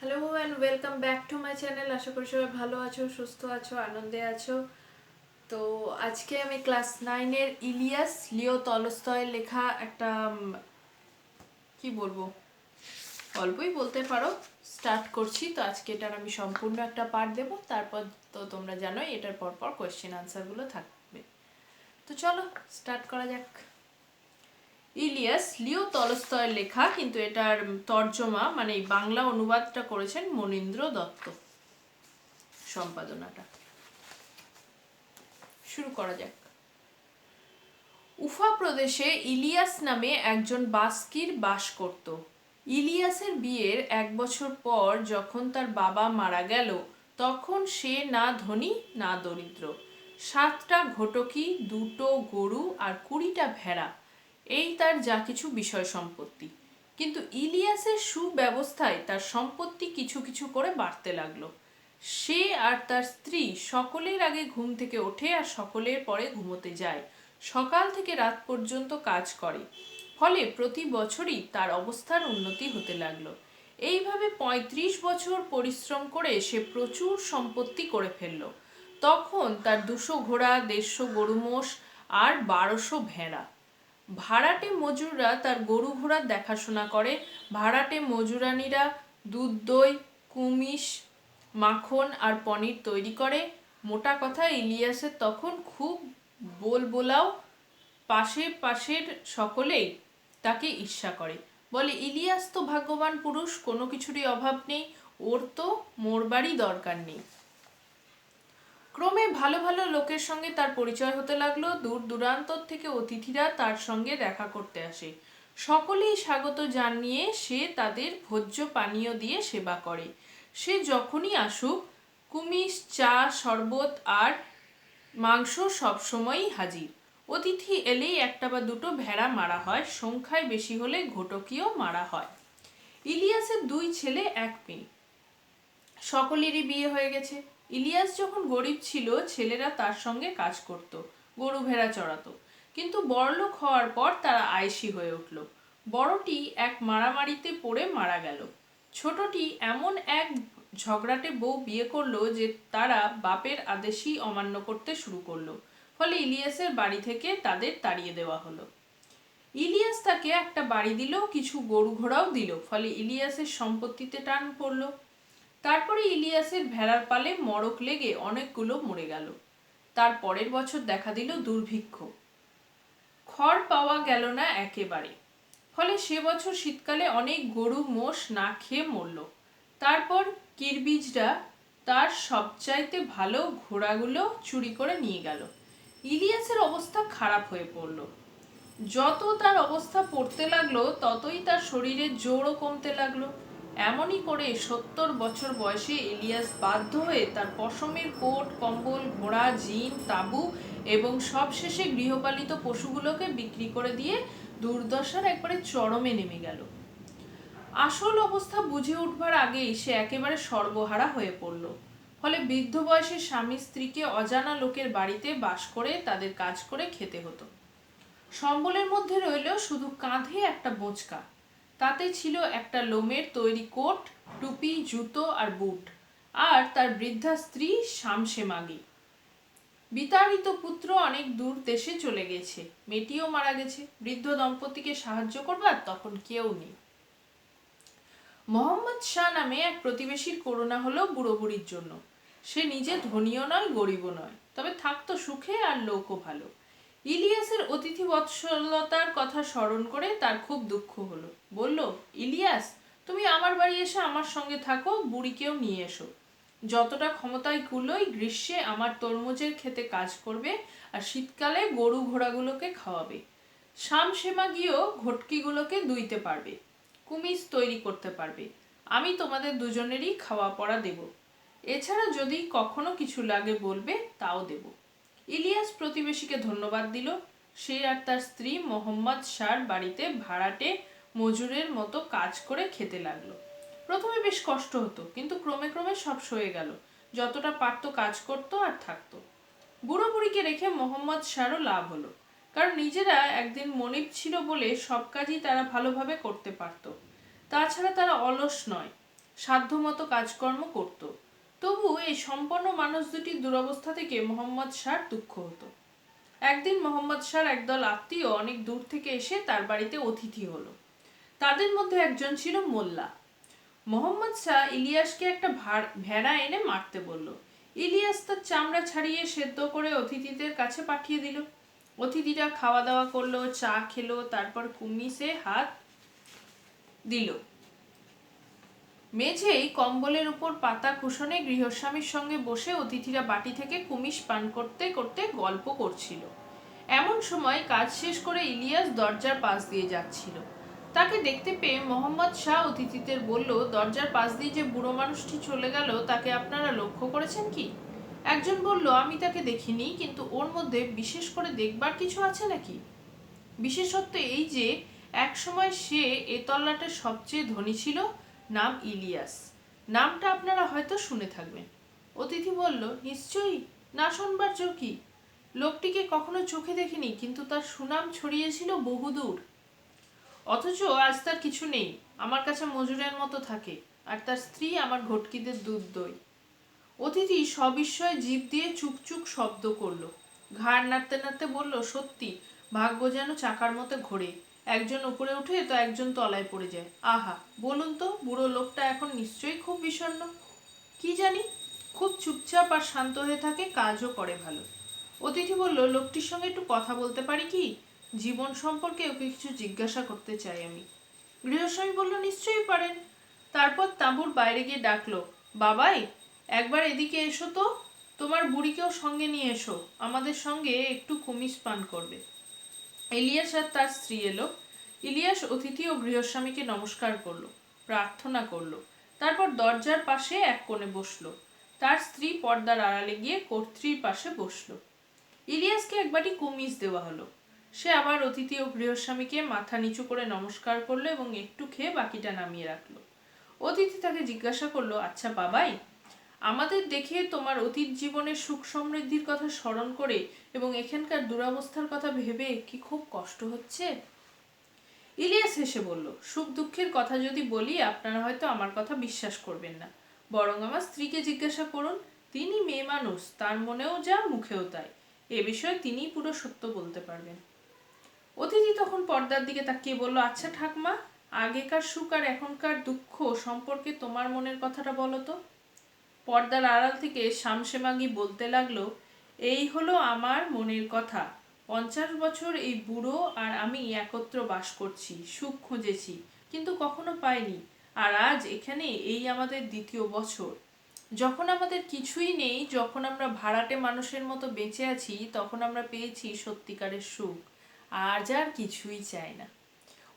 Hello and welcome back to my channel. আশা করি সবাই ভালো আছো, সুস্থ আছো, আনন্দে আছো। তো আজকে আমি ক্লাস 9-এর ইলিয়াস লিও তলস্তয়ের লেখা একটা কি বলবো, গল্পই বলতে পারো, স্টার্ট করছি। তো আজকে এটার আমি সম্পূর্ণ একটা পার্ট দেবো, তারপর তো তোমরা জানোই এটার পরপর কোয়েশ্চেন আনসারগুলো থাকবে। তো চলো স্টার্ট করা যাক। ইলিয়াস লিও তলস্তয়ের লেখা, কিন্তু এটার তর্জমা মানে এই বাংলা অনুবাদটা করেছেন মনীন্দ্র দত্ত, সম্পাদনাটা। শুরু করা যাক। উফা প্রদেশে ইলিয়াস নামে একজন বাস্কির বাস করত। ইলিয়াসের বিয়ের 1 বছর পর যখন তার বাবা মারা গেল, তখন সে না ধনী না দরিদ্র। 7টা ঘটকি, 2টো গরু আর 20টা ভেড়া, এই তার যা কিছু বিষয় সম্পত্তি। কিন্তু ইলিয়াসের সুব্যবস্থায় তার সম্পত্তি কিছু কিছু করে বাড়তে লাগলো। সে আর তার স্ত্রী সকলের আগে ঘুম থেকে ওঠে আর সকলের পরে ঘুমোতে যায়। সকাল থেকে রাত পর্যন্ত কাজ করে। ফলে প্রতি বছরই তার অবস্থার উন্নতি হতে লাগলো। এইভাবে 35 বছর পরিশ্রম করে সে প্রচুর সম্পত্তি করে ফেলল। তখন তার 200 ঘোড়া, 150 গরু মোষ আর 1200 ভেড়া। ভাড়াটে মজুররা তার গরু ঘোড়ার দেখাশোনা করে। ভাড়াটে মজুরানীরা দুধ, দই, কুমিশ, মাখন আর পনির তৈরি করে। মোটা কথা, ইলিয়াসের তখন খুব বোলাও। পাশের সকলেই তাকে ঈর্ষা করে, বলে ইলিয়াস তো ভাগ্যবান পুরুষ, কোনো কিছুরই অভাব নেই, ওর তো মোরবারই দরকার নেই। ক্রমে ভালো ভালো লোকের সঙ্গে তার পরিচয় হতে লাগলো। দূর দূরান্তর থেকে অতিথিরা তার সঙ্গে দেখা করতে আসে। সকলেই স্বাগত জানিয়ে সে তাদের ভোজ্য পানীয় দিয়ে সেবা করে। সে যখনই আসুক, কুমিশ, চা, শরবত আর মাংস সবসময়ই হাজির। অতিথি এলেই 1টা বা 2টো ভেড়া মারা হয়, সংখ্যায় বেশি হলে ঘটকিও মারা হয়। ইলিয়াসের 2 ছেলে 1 মেয়ে, সকলেরই বিয়ে হয়ে গেছে। ইলিয়াস যখন গরিব ছিল, ছেলেরা তার সঙ্গে কাজ করত, গরু ভেড়া চড়াতো। কিন্তু বড়লোক হওয়ার পর তারা আয়েশি হয়ে উঠল। বড়টি এক মারামারিতে পড়ে মারা গেল। ছোটটি এমন এক ঝগড়াটে বউ বিয়ে করলো যে তারা বাপের আদেশই অমান্য করতে শুরু করলো। ফলে ইলিয়াসের বাড়ি থেকে তাদের তাড়িয়ে দেওয়া হলো। ইলিয়াস তাকে একটা বাড়ি দিল, কিছু গরু ঘোড়াও দিল। ফলে ইলিয়াসের সম্পত্তিতে টান পড়লো। তারপরে ইলিয়াসের ভেড়ার পালে মড়ক লেগে অনেকগুলো মরে গেল। তার পরের বছর দেখা দিল দুর্ভিক্ষ। খড় পাওয়া গেল না একেবারে। ফলে সে বছর শীতকালে অনেক গরু মোষ না খেয়ে মরল। তারপর কিরবিজরা তার সবচাইতে ভালো ঘোড়াগুলো চুরি করে নিয়ে গেল। ইলিয়াসের অবস্থা খারাপ হয়ে পড়ল। যত তার অবস্থা পড়তে লাগলো, ততই তার শরীরের জোরও কমতে লাগলো। এমনই করে 70 বছর বয়সে ইলিয়াস বাধ্য হয়ে তার পশমের কোট, কম্বল, ঘোড়া, জিন, তাঁবু এবং সবশেষে গৃহপালিত পশুগুলোকে বিক্রি করে দিয়ে দুর্দশার একবারে চরমে নেমে গেল। আসল অবস্থা বুঝে উঠবার আগেই সে একেবারে সর্বহারা হয়ে পড়ল। ফলে বৃদ্ধ বয়সে স্বামী স্ত্রীকে অজানা লোকের বাড়িতে বাস করে তাদের কাজ করে খেতে হতো। সম্বলের মধ্যে রইল শুধু কাঁধে একটা বোঁচকা। তাতে ছিল একটা লোমের তৈরি কোট, টুপি, জুতো আর বুট। আর তার বৃদ্ধা স্ত্রী শামসেমাগি। বিতাড়িত পুত্র অনেক দূর দেশে চলে গেছে, মেয়েটিও মারা গেছে। বৃদ্ধ দম্পতিকে সাহায্য করবার তখন কেউ নেই। মোহাম্মদ শাহ নামে এক প্রতিবেশীর করুণা হলো বুড়ো বুড়ির জন্য। সে নিজে ধনীও নয়, গরিবও নয়, তবে থাকতো সুখে আর লোকও ভালো। ইলিয়াসের অতিথি বৎসলতার কথা স্মরণ করে তার খুব দুঃখ হলো। বলল, ইলিয়াস, তুমি আমার বাড়ি এসে আমার সঙ্গে থাকো, বুড়িকেও নিয়ে এসো। যতটা ক্ষমতায় কুলোই গ্রীষ্মে আমার তরমুজের খেতে কাজ করবে আর শীতকালে গরু ঘোড়াগুলোকে খাওয়াবে। শামসেমা গিয়েও ঘটকিগুলোকে দুইতে পারবে, কুমিজ তৈরি করতে পারবে। আমি তোমাদের দুজনেরই খাওয়া পড়া দেব। এছাড়া যদি কখনো কিছু লাগে বলবে, তাও দেব। ইলিয়াস প্রতিবেশীকে ধন্যবাদ দিল। সে আর তার স্ত্রী মোহাম্মদ শাহর বাড়িতে ভাড়াটে মজুরের মতো কাজ করে খেতে লাগলো। প্রথমে বেশ কষ্ট হতো, কিন্তু ক্রমে ক্রমে সব সয়ে গেল। যতটা পারতো কাজ করতো আর থাকতো। বুড়ো বুড়িকে রেখে মোহাম্মদ শাহরও লাভ হলো, কারণ নিজেরা একদিন মনিব ছিল বলে সব কাজই তারা ভালোভাবে করতে পারত। তাছাড়া তারা অলস নয়, সাধ্যমতো কাজকর্ম করত। তবু এই সম্পন্ন মানুষ দুটির দুরবস্থা থেকে মোহাম্মদ শাহর দুঃখ হতো। একদিন মোহাম্মদ শাহর একদল আত্মীয় অনেক দূর থেকে এসে তার বাড়িতে অতিথি হলো। তাদের মধ্যে একজন ছিল মোল্লা। মোহাম্মদ শাহ ইলিয়াসকে একটা ভেড়া এনে মারতে বলল। ইলিয়াস তার চামড়া ছাড়িয়ে সেদ্ধ করে অতিথিদের কাছে পাঠিয়ে দিল। অতিথিরা খাওয়া দাওয়া করলো, চা খেলো, তারপর কুমিসে হাত দিল। মেঝেই কম্বলের উপর পাতা কুশনে গৃহস্বামীর সঙ্গে বসে অতিথিরা বাটি থেকে কুমিস পান করতে করতে গল্প করছিল। এমন সময় কাজ শেষ করে ইলিয়াস দরজার পাশ দিয়ে যাচ্ছিল। তাকে দেখতে পেয়ে মোহাম্মদ শাহ অতিথিদের বলল, দরজার পাশ দিয়ে যে বুড়ো মানুষটি চলে গেল তাকে আপনারা লক্ষ্য করেছেন কি? একজন বলল, আমি তাকে দেখিনি, কিন্তু ওর মধ্যে বিশেষ করে দেখবার কিছু আছে নাকি? বিশেষত্ব এই যে একসময় সে এ তল্লাটের সবচেয়ে ধনী ছিল। নাম ইলিয়াস। নামটা আপনারা হয়তো শুনে থাকবেন। অতিথি বলল, নিশ্চয়ই, না শুনবার জো কি? লোকটিকে কখনো চোখে দেখিনি, কিন্তু তার সুনাম ছড়িয়েছিল বহুদূর। অথচ আজ তার কিছু নেই, আমার কাছে মজুরের মতো থাকে, আর তার স্ত্রী আমার ঘটকিদের দুধ দই। অতিথি সবিস্ময়ে জিভ দিয়ে চুকচুক শব্দ করলো, ঘাড় নাড়তে নাড়তে বলল, সত্যি, ভাগ্য যেন চাকার মতো ঘোরে, একজন উপরে উঠে তো একজন তলায় পড়ে যায়। আহা, বলুন তো, বুড়ো লোকটা এখন নিশ্চয়ই খুব বিষণ্ণ। কি জানি, খুব চুপচাপ আর শান্ত হয়ে থাকে, কাজও করে ভালো। অতিথি বলল, লোকটির সঙ্গে একটু কথা বলতে পারি কি? জীবন সম্পর্কে ওকে কিছু জিজ্ঞাসা করতে চাই আমি। গৃহস্বামী বলল, নিশ্চয়ই পারেন। তারপর তাঁবুর বাইরে গিয়ে ডাকলো, বাবাই, একবার এদিকে এসো তো, তোমার বুড়িকেও সঙ্গে নিয়ে এসো, আমাদের সঙ্গে একটু কুমিস পান করবে। ইলিয়াস আর তার স্ত্রী এলো। ইলিয়াস অতিথি ও গৃহস্বামীকে নমস্কার করলো, প্রার্থনা করলো, তারপর দরজার পাশে এক কোণে বসলো। তার স্ত্রী পর্দার আড়ালে গিয়ে কর্ত্রীর পাশে বসলো। ইলিয়াসকে এক বাটি কুমিজ দেওয়া হলো। সে আবার অতিথি ও গৃহস্বামীকে মাথা নিচু করে নমস্কার করলো এবং একটু খেয়ে বাকিটা নামিয়ে রাখলো। অতিথি তাকে জিজ্ঞাসা করলো, আচ্ছা বাবাই, আমাদের দেখে তোমার অতীত জীবনের সুখ সমৃদ্ধির কথা স্মরণ করে এবং এখানকার দুরবস্থার কথা ভেবে কি খুব কষ্ট হচ্ছে? ইলিয়াস হেসে বলল, সুখ দুঃখের কথা যদি বলি আপনারা হয়তো আমার কথা বিশ্বাস করবেন না, বরং আমার স্ত্রীকে জিজ্ঞাসা করুন। তিনি মেয়ে মানুষ, তার মনেও যা মুখেও তাই, এ বিষয়ে তিনিই পুরো সত্য বলতে পারবেন। অতিথি তখন পর্দার দিকে তাকিয়ে বলল, আচ্ছা ঠাকমা, আগেকার সুখ আর এখনকার দুঃখ সম্পর্কে তোমার মনের কথাটা বলো তো। পর্দার আড়াল থেকে শামসেমাগি বলতে লাগলো, এই হলো আমার মনের কথা। 50 বছর এই বুড়ো আর আমি একত্র বাস করছি, সুখ খুঁজেছি, কিন্তু কখনো পাইনি। আর আজ এখানে এই আমাদের দ্বিতীয় বছর। যখন আমাদের কিছুই নেই, যখন আমরা ভাড়াটে মানুষের মতো বেঁচে আছি, তখন আমরা পেয়েছি সত্যিকারের সুখ। আজ আর কিছুই চাই না।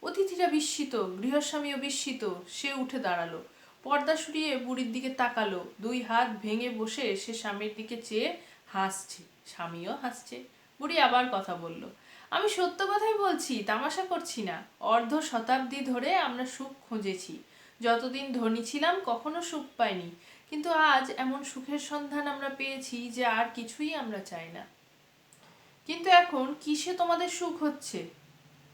অতিথিরা বিস্মিত, গৃহস্বামীও বিস্মিত। সে উঠে দাঁড়ালো, পর্দা সরিয়ে বুড়ির দিকে তাকালো, দুই হাত ভেঙে বসে সে স্বামীর দিকে চেয়ে হাসছে। স্বামীও হাসছে। বুড়ি আবার কথা বলল, আমি সত্য কথাই বলছি, তামাশা করছি না। অর্ধ শতাব্দী ধরে আমরা সুখ খুঁজেছি। যতদিন ধনী ছিলাম কখনো সুখ পাইনি, কিন্তু আজ এমন সুখের সন্ধান আমরা পেয়েছি যে আর কিছুই আমরা চাই না। কিন্তু এখন কিসে তোমাদের সুখ হচ্ছে?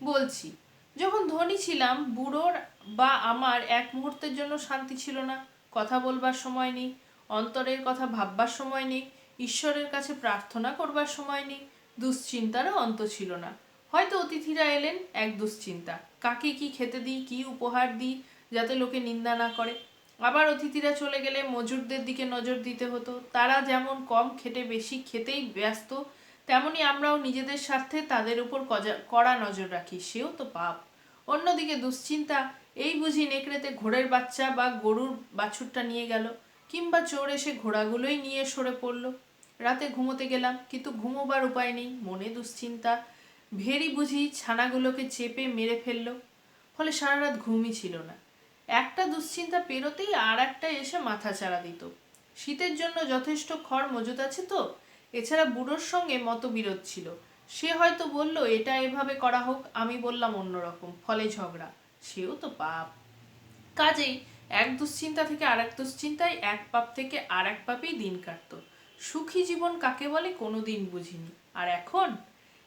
বলছি, যখন ধনী ছিলাম, বুড়োর বা আমার এক মুহূর্তের জন্য শান্তি ছিল না। কথা বলবার সময় নেই, অন্তরের কথা ভাববার সময় নেই, ঈশ্বরের কাছে প্রার্থনা করবার সময় নেই, দুশ্চিন্তারও অন্ত ছিল না। হয়তো অতিথিরা এলেন, এক দুশ্চিন্তা, কাকে কি খেতে দিই, কি উপহার দিই, যাতে লোকে নিন্দা না করে। আবার অতিথিরা চলে গেলে মজুরদের দিকে নজর দিতে হতো। তারা যেমন কম খেটে বেশি খেতেই ব্যস্ত, তেমনি আমরাও নিজেদের স্বার্থে তাদের উপর কড়া নজর রাখি, সেও তো পাপ। অন্যদিকে দুশ্চিন্তা, এই বুঝি নেকড়েতে ঘোড়ের বাচ্চা বা গরুর বাছুরটা নিয়ে গেল, কিংবা চোর এসে ঘোড়াগুলোই নিয়ে সরে পড়ল। রাতে ঘুমোতে গেলাম, কিন্তু ঘুমোবার উপায় নেই, মনে দুশ্চিন্তা। ভেরি বুঝি ছানাগুলোকে চেপে মেরে ফেললো, ফলে সারা রাত ঘুমই ছিল না। একটা দুশ্চিন্তা পেরোতেই আর একটা এসে মাথা চাড়া দিত। শীতের জন্য যথেষ্ট খড় মজুত আছে তো? এছাড়া বুড়োর সঙ্গে মতবিরোধ ছিল। সে হয়তো বলল এটা এভাবে করা হোক, আমি বললাম অন্যরকম, ফলে ঝগড়া, সেও তো পাপ। কাজেই এক দুশ্চিন্তা থেকে আর এক দুশ্চিন্তায়, এক পাপ থেকে আর এক পাপেই দিন কাটতো। সুখী জীবন কাকে বলে কোনোদিন বুঝিনি। আর এখন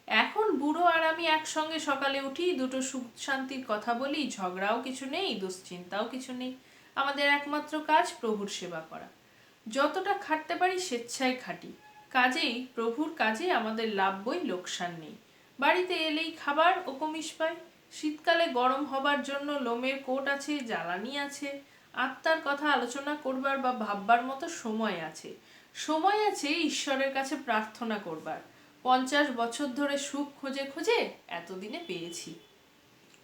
এখন বুড়ো আর আমি একসঙ্গে সকালে উঠি, দুটো সুখ শান্তির কথা বলি, ঝগড়াও কিছু নেই, দুশ্চিন্তাও কিছু নেই। আমাদের একমাত্র কাজ প্রভুর সেবা করা। যতটা খাটতে পারি স্বেচ্ছায় খাটি, কাজেই প্রভুর কাজে আমাদের লাভ বই লোকসান নেই। বাড়িতে এলেই খাবার ও কমিশ পাই। শীতকালে গরম হবার জন্য লোমের কোট আছে, জ্বালানি আছে, আত্মার কথা আলোচনা করবার বা ভাববার মতো সময় আছে। সময় আছে ঈশ্বরের কাছে প্রার্থনা করবার। 50 বছর ধরে সুখ খুঁজে খুঁজে এতদিনে পেয়েছি।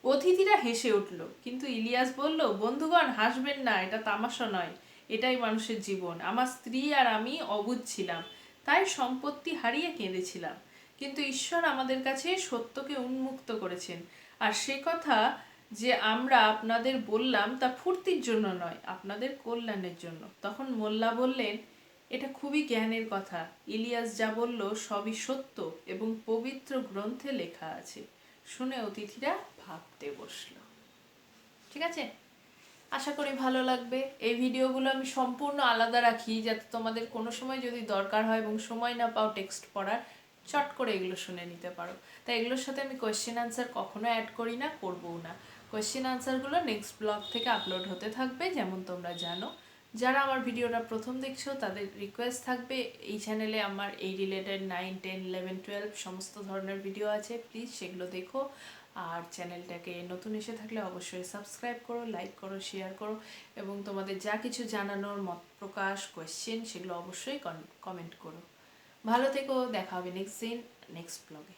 অতিথিরা হেসে উঠল, কিন্তু ইলিয়াস বলল, বন্ধুগণ হাসবেন না, এটা তামাশা নয়, এটাই মানুষের জীবন। আমার স্ত্রী আর আমি অবুঝ ছিলাম, তাই সম্পত্তি হারিয়ে কেঁদেছিলাম, কিন্তু ঈশ্বর আমাদের কাছে সত্যকে উন্মুক্ত করেছেন। আর সে কথা যে আমরা আপনাদের বললাম তা ফুর্তির জন্য নয়, আপনাদের কল্যাণের জন্য। তখন মোল্লা বললেন, এটা খুবই জ্ঞানের কথা। ইলিয়াস যা বলল সবই সত্য এবং পবিত্র গ্রন্থে লেখা আছে। শুনে অতিথিরা ভাবতে বসলো। ঠিক আছে, আশা করি ভালো লাগবে। এই ভিডিওগুলো আমি সম্পূর্ণ আলাদা রাখি, যাতে তোমাদের কোনো সময় যদি দরকার হয় এবং সময় না পাও টেক্সট পড়ার, চট করে এগুলো শুনে নিতে পারো। তাই এগুলোর সাথে আমি কোয়েশ্চেন আনসার কখনো অ্যাড করি না, করবও না। কোয়েশ্চেন আনসারগুলো নেক্সট ব্লগ থেকে আপলোড হতে থাকবে, যেমন তোমরা জানো। যারা আমার ভিডিওটা প্রথম দেখছো তাদের রিকোয়েস্ট থাকবে, এই চ্যানেলে আমার এই রিলেটেড 9, 10, 11, 12 সমস্ত ধরনের ভিডিও আছে, প্লিজ সেগুলো দেখো। আর চ্যানেলটাকে নতুন এসে থাকলে অবশ্যই সাবস্ক্রাইব করো, লাইক করো, শেয়ার করো, এবং তোমাদের যা কিছু জানানোর মত প্রকাশ, কোয়েশ্চেন, সেগুলো অবশ্যই কমেন্ট করো। ভালো থেকো, দেখা হবে নেক্সট দিন নেক্সট ব্লগে।